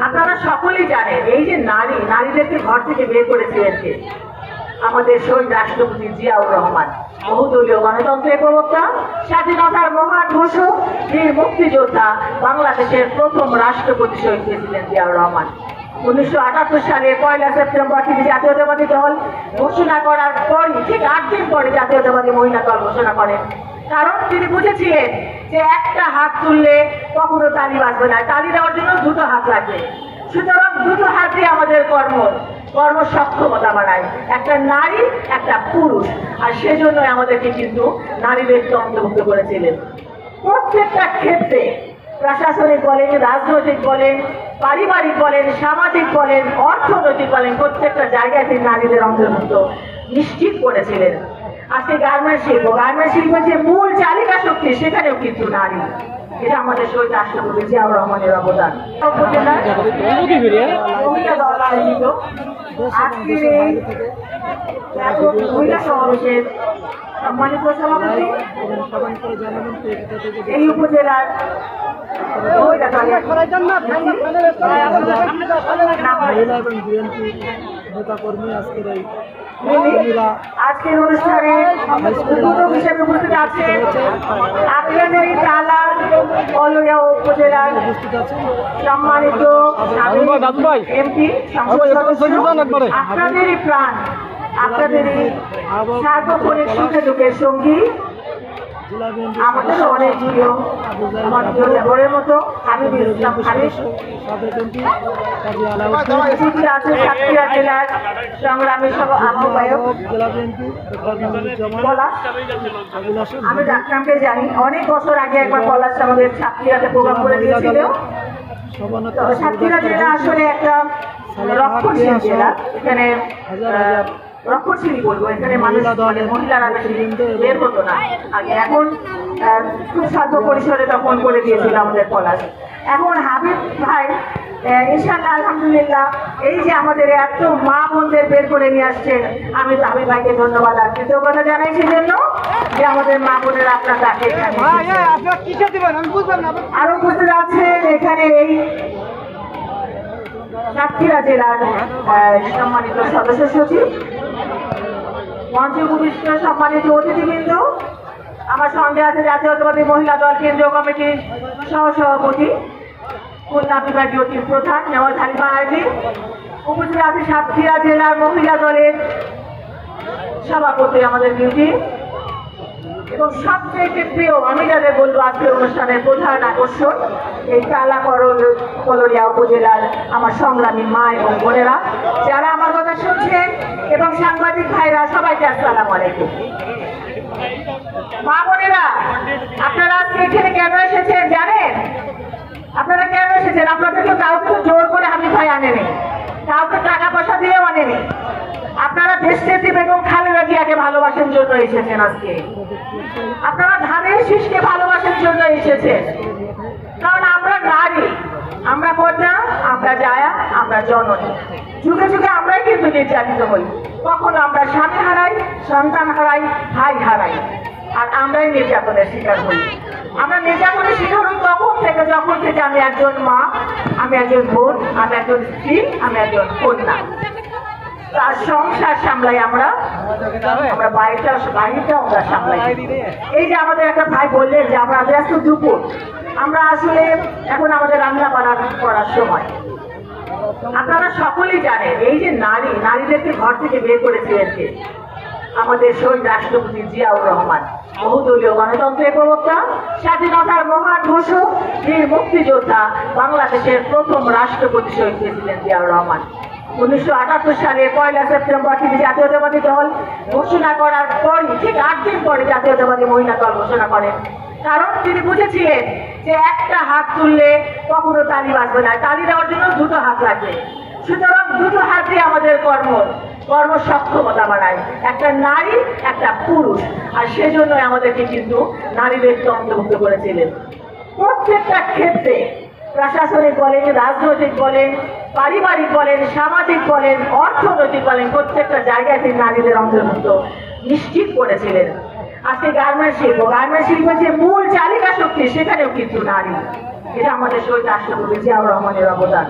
আপনারা সকলেই জানেন এই যে নারীদেরকে ঘর থেকে বের করেছিলেন কে? আমাদের শহীদ রাষ্ট্রপতি জিয়াউর রহমান, বহুদলীয় গণতন্ত্রের প্রবক্তা, স্বাধীনতার মহান ঘোষক, বীর মুক্তিযোদ্ধা, বাংলাদেশের প্রথম রাষ্ট্রপতি শহীদ প্রেসিডেন্ট জিয়াউর রহমান। 1978 সালের 1 সেপ্টেম্বর তিনি জাতীয়তাবাদী দল ঘোষণা করার পরই ঠিক 8 দিন পরে জাতীয়তাবাদী মহিলা দল ঘোষণা করেন। কারণ তিনি বুঝেছিলেন যে একটা হাত তুললে কখনো তালি বাজবে না, তালি দেওয়ার জন্য দুটো হাত লাগবে। সুতরাং দুটো হাত দিয়ে আমাদের কর্মসক্ষমতা বাড়ায়, একটা নারী একটা পুরুষ, আর সেজন্য আমাদেরকে কিন্তু নারীদেরকে অন্তর্ভুক্ত করেছিলেন। প্রত্যেকটা ক্ষেত্রে প্রশাসনিক বলেন, রাজনৈতিক বলেন, পারিবারিক বলেন, সামাজিক বলেন, অর্থনৈতিক বলেন, প্রত্যেকটা জায়গায় তিনি নারীদের অন্তর্ভুক্ত নিশ্চিত করেছিলেন। আজকে গার্মেন্টস শিল্পের যে মূল চালিকা শক্তি সেখানেও কিন্তু নারী। এটা আমাদের শহীদ রাষ্ট্রপতি জিয়াউর রহমানের অবদান। মহিলা দল আয়োজিত আজকের মহিলা সমাবেশের সম্মানিত সভাপতি, এই উপজেলার আজকের অনুষ্ঠানে হিসেবে উপস্থিত আছেন আপনাদের টালা অলুয়া উপজেলার সম্মানিত এমপি, আপনাদেরই প্রাণ, আপনাদেরই সার্বক্ষণিক সুখে দুঃখের সঙ্গী, আমাদের অনেক প্রিয় আমাদের লেবরের মতো হাবিবুল ইসলাম খালিদ আছে সাতক্ষীরা জেলার সংগ্রামী আহ্বায়ক পলাশ। আমি ডাক্তারকে জানি অনেক বছর আগে একবার পলাশ আমাদের সাতক্ষীরাতে প্রোগ্রাম করে দিয়েছিল। সাতক্ষীরা জেলা আসলে একটা রক্ষণশীল জেলা, এখানে রক্ষণশীল বলবো, এখানে মানুষ মহিলারা বের হতো না আগে, এখন খুব স্বল্প পরিসরে তখন করে দিয়েছিল আমাদের পলাশ। এখন হাবিব ভাই ইনশাআল্লাহ আলহামদুলিল্লাহ এই যে আমাদের এত মা বোনদের বের করে নিয়ে আসছেন, আমি হাবিব ভাইকে ধন্যবাদ আর কৃতজ্ঞতা জানাই সেজন্য যে আমাদের মা বোনেরা আপনার ডাকে আরো উপস্থিত আছেন এখানে এই সাতক্ষীরা জেলার সম্মানিত সদস্য সচিব, মঞ্চে উপবিষ্ট সম্মানিত অতিথিবৃন্দ, আমার সঙ্গে আছে জাতীয়তাবাদী মহিলা দল কেন্দ্রীয় কমিটির সহসভাপতি খুলনা বিভাগীয় টিম প্রধান নেওয়াজ হালিমা আইভি, উপস্থিত আছে সাতক্ষীরা জেলার মহিলা দলের সভাপতি আমাদের বিউটি, এবং সবচেয়ে প্রিয় আমি যাদের বলবো আজকের অনুষ্ঠানের প্রধান আকর্ষণ এই টালা কলোরিয়া উপজেলার আমার সংগ্রামী মা এবং বোনেরা যারা আমার কথা শুনছেন, এবং সাংবাদিক ভাইরা, সবাইকে আসসালামু আলাইকুম। মা বোনেরা, আপনারা আজকে এখানে কেন এসেছেন জানেন? আপনারা কেন এসেছেন? আপনাদেরকে কাউকে জোর করে হাবিব ভাই আনেনি, কাউকে টাকা পয়সা দিয়েও আনেনি। আপনারা দেশনেত্রী বেগম খালেদা জিয়াকে ভালোবাসার জন্য এসেছেন। আজকে আপনারা ধানের শীষকে ভালোবাসার জন্য এসেছেন, কারণ আমরা নারী, আমরা কন্যা, আমরা জায়া, আমরা জননী। যুগে যুগে আমরাই কিন্তু নির্যাতিত হই, কখনো আমরা স্বামী হারাই, সন্তান হারাই, ভাই হারাই, আর আমরাই নির্যাতনের শিকার হই। আমরা নির্যাতনের শিকার হই যখন থেকে আমি একজন মা, আমি একজন বোন, আমি একজন স্ত্রী, আমি একজন কন্যা। তার সংসার সামলাই আমরা বাড়িটাও আমরা সামলাই। এই যে আমাদের একটা ভাই বললেন যে আমাদের আজকে দুপুর, আমরা আসলে এখন আমাদের রান্না করার সময়। আপনারা সকলেই জানেন এই যে নারীদেরকে ঘর থেকে বের করেছিলেন কে? আমাদের শহীদ রাষ্ট্রপতি জিয়াউর রহমান, বহুদলীয় গণতন্ত্রের প্রবক্তা, স্বাধীনতার মহান ঘোষক, বীর মুক্তিযোদ্ধা, বাংলাদেশের প্রথম রাষ্ট্রপতি শহীদ প্রেসিডেন্ট জিয়াউর রহমান। 1978 সালের 1 সেপ্টেম্বর তিনি জাতীয়তাবাদী দল ঘোষণা করার পরই ঠিক 8 দিন পরে জাতীয়তাবাদী মহিলা দল ঘোষণা করেন। কারণ তিনি বুঝেছিলেন যে একটা হাত তুললে কখনো তালি বাজবে না, তালি দেওয়ার জন্য দুটো হাত লাগবে। সুতরাং দুটো হাত দিয়ে আমাদের কর্মসক্ষমতা বাড়ায়, একটা নারী একটা পুরুষ, আর সেজন্য আমাদেরকে কিন্তু নারীদেরকে অন্তর্ভুক্ত করেছিলেন। প্রত্যেকটা ক্ষেত্রে প্রশাসনিক বলেন, রাজনৈতিক বলেন, পারিবারিক বলেন, সামাজিক বলেন, অর্থনৈতিক বলেন, প্রত্যেকটা জায়গায় তিনি নারীদের অন্তর্ভুক্ত নিশ্চিত করেছিলেন। আজকে গার্মেন্টস শিল্পের যে মূল চালিকা শক্তি সেখানেও কিন্তু নারী। এটা আমাদের শহীদ রাষ্ট্রপতি জিয়াউর রহমানের অবদান।